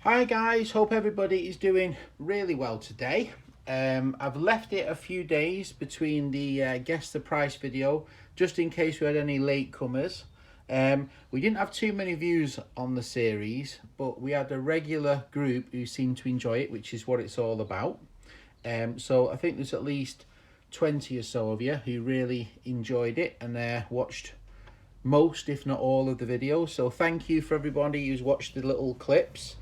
Hi guys, hope everybody is doing really well today. I've left it a few days between the Guess the Price video, just in case we had any latecomers. We didn't have too many views on the series, but we had a regular group who seemed to enjoy it, which is what it's all about. So I think there's at least 20 or so of you who really enjoyed it and watched most, if not all, of the videos. So thank you for everybody who's watched the little clips.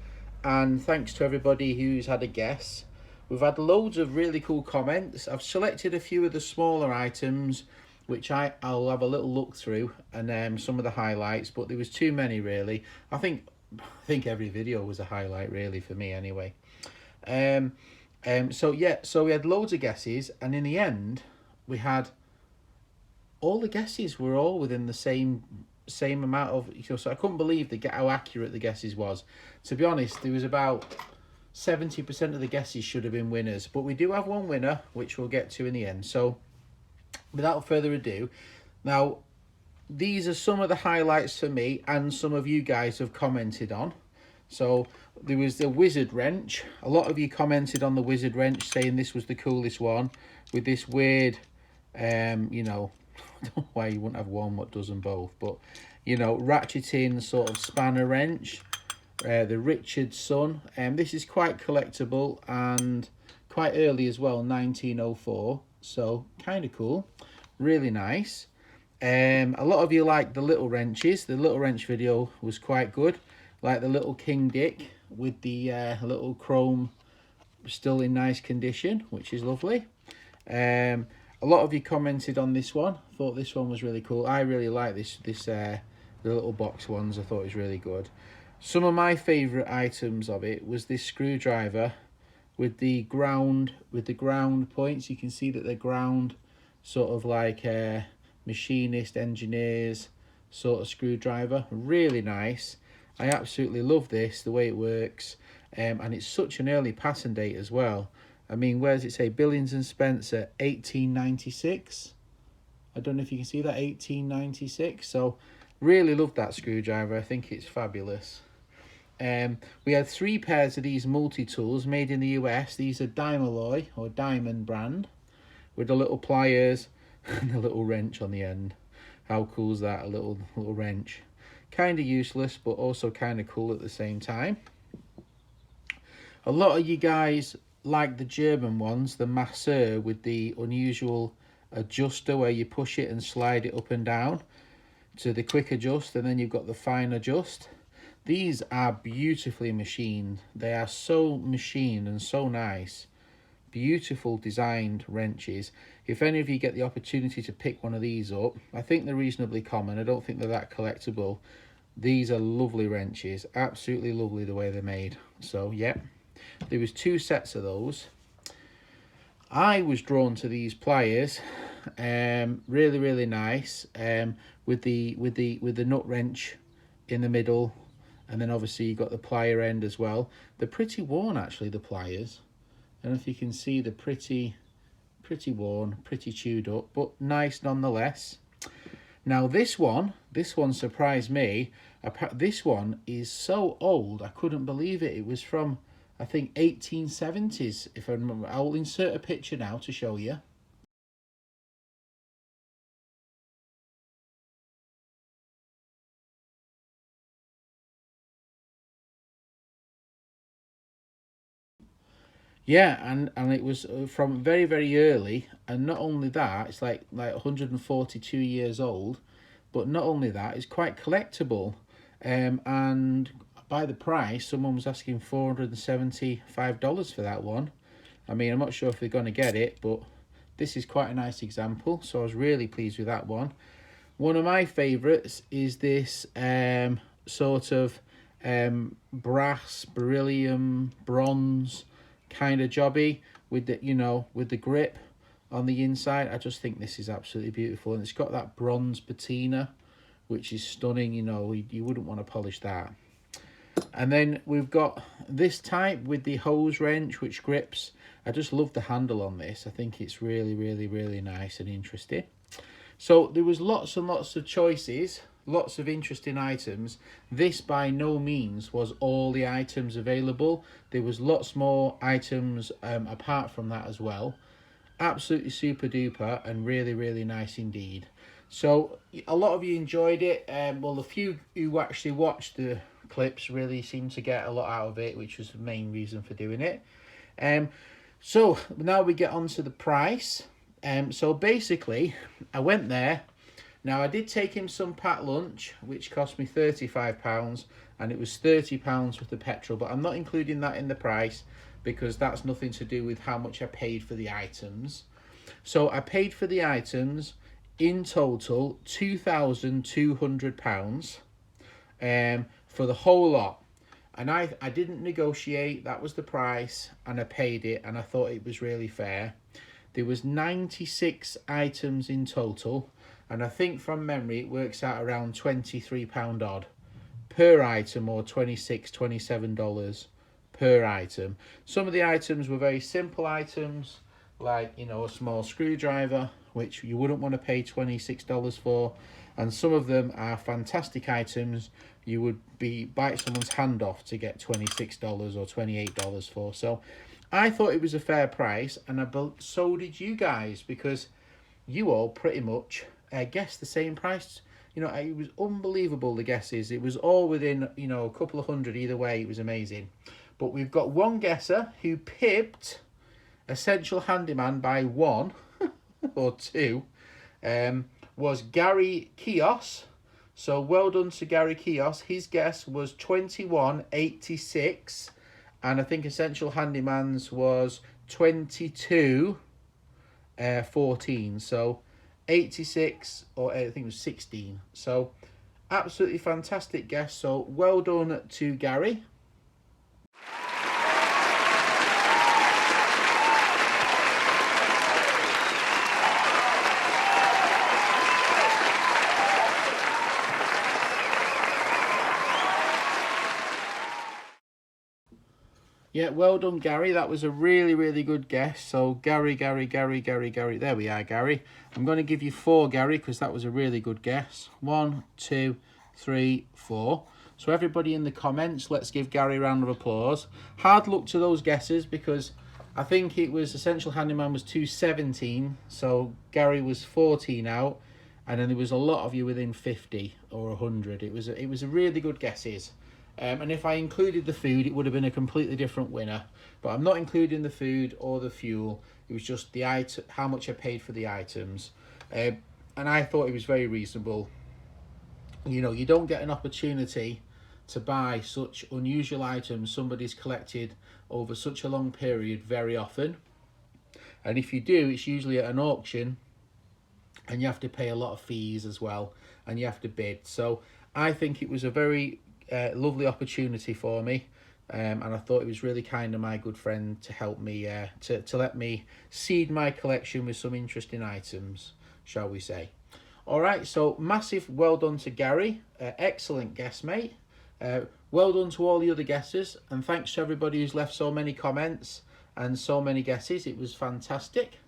And thanks to everybody who's had a guess. We've had loads of really cool comments. I've selected a few of the smaller items, which I'll have a little look through, and some of the highlights, but there was too many really. I think every video was a highlight really for me anyway. So we had loads of guesses, and in the end, we had all the guesses were all within the same amount of, so I couldn't believe how accurate the guesses was. To be honest, there was about 70% of the guesses should have been winners, but we do have one winner, which we'll get to in the end. So without further ado, now these are some of the highlights for me and some of you guys have commented on. So there was the Wizard Wrench. A lot of you commented on the Wizard Wrench, saying this was the coolest one with this weird, I don't know why you wouldn't have one what does them both, but ratcheting sort of spanner wrench. The Richard Son, this is quite collectible and quite early as well, 1904, so kind of cool, really nice. A lot of you like the little wrenches. The little wrench video was quite good, like the little King Dick with the little chrome still in nice condition, which is lovely. A lot of you commented on this one, thought this one was really cool. I really like the little box ones. I thought it was really good. Some of my favourite items of it was this screwdriver with the ground points. You can see that they're ground sort of like a machinist, engineers sort of screwdriver. Really nice. I absolutely love this, the way it works. And it's such an early passing date as well. I mean, where does it say? Billings and Spencer, 1896. I don't know if you can see that, 1896. So really love that screwdriver. I think it's fabulous. We had 3 pairs of these multi-tools made in the US. These are Dymaloy or Diamond brand with the little pliers and the little wrench on the end. How cool is that? A little wrench. Kind of useless, but also kind of cool at the same time. A lot of you guys like the German ones, the Masseur with the unusual adjuster where you push it and slide it up and down to the quick adjust, and then you've got the fine adjust. These are beautifully machined. They are so machined and so nice. Beautiful designed wrenches. If any of you get the opportunity to pick one of these up, I think they're reasonably common. I don't think they're that collectible. These are lovely wrenches. Absolutely lovely the way they're made. So yeah, there was 2 sets of those. I was drawn to these pliers. Really nice. With the nut wrench in the middle. And then obviously you've got the plier end as well. They're pretty worn actually, the pliers. I don't know if you can see, they're pretty worn, pretty chewed up, but nice nonetheless. Now this one surprised me. This one is so old, I couldn't believe it. It was from, I think, 1870s, if I remember. I'll insert a picture now to show you. Yeah, and it was from very early, and not only that, it's like 142 years old, but not only that, it's quite collectible. And by the price, someone was asking $475 for that one. I mean, I'm not sure if they're going to get it, but this is quite a nice example, so I was really pleased with that one. One of my favourites is this sort of brass, beryllium, bronze kind of jobby with the with the grip on the inside. I just think this is absolutely beautiful, and it's got that bronze patina, which is stunning. You wouldn't want to polish that. And then we've got this type with the hose wrench, which grips. I just love the handle on this. I think it's really nice and interesting. So there was lots and lots of choices. lots of interesting items. This by no means was all the items available. There was lots more items apart from that as well. Absolutely super duper and really, really nice indeed. So a lot of you enjoyed it. Well, the few who actually watched the clips really seemed to get a lot out of it, which was the main reason for doing it. So now we get on to the price. So basically, I went there. Now, I did take him some packed lunch, which cost me £35, and it was £30 worth of petrol, but I'm not including that in the price because that's nothing to do with how much I paid for the items. So I paid for the items in total £2,200 for the whole lot. And I didn't negotiate, that was the price, and I paid it, and I thought it was really fair. There was 96 items in total, and I think from memory it works out around £23 odd per item, or $26, $27 per item. Some of the items were very simple items, like, you know, a small screwdriver, which you wouldn't want to pay $26 for, and some of them are fantastic items you would bite someone's hand off to get $26 or $28 for. So I thought it was a fair price, and so did you guys, because you all pretty much guessed the same price. You know, it was unbelievable, the guesses. It was all within, you know, a couple of hundred either way. It was amazing. But we've got one guesser who pipped Essential Handyman by one or two, was Gary Kios. So well done to Gary Kios. His guess was 21.86, and I think Essential Handyman's was 22.14. So 86, or I think it was 16. So absolutely fantastic guess. So well done to Gary. Yeah, well done, Gary. That was a really, really good guess. So Gary. There we are, Gary. I'm going to give you 4, Gary, because that was a really good guess. 1, 2, 3, 4. So everybody in the comments, let's give Gary a round of applause. Hard luck to those guesses, because I think it was Essential Handyman was 217. So Gary was 14 out. And then there was a lot of you within 50 or 100. It was a really good guesses. And if I included the food, it would have been a completely different winner. But I'm not including the food or the fuel. It was just the item, how much I paid for the items. And I thought it was very reasonable. You know, you don't get an opportunity to buy such unusual items somebody's collected over such a long period very often. And if you do, it's usually at an auction, and you have to pay a lot of fees as well, and you have to bid. So I think it was a very lovely opportunity for me, and I thought it was really kind of my good friend to help me to let me seed my collection with some interesting items, shall we say. All right, so massive well done to Gary. Excellent guess, mate. Well done to all the other guessers, and thanks to everybody who's left so many comments and so many guesses. It was fantastic.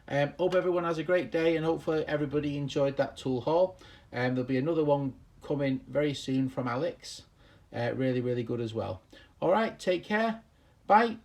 Hope everyone has a great day, and hopefully everybody enjoyed that tool haul. There'll be another one coming very soon from Alex. Really, really good as well. All right, take care. Bye.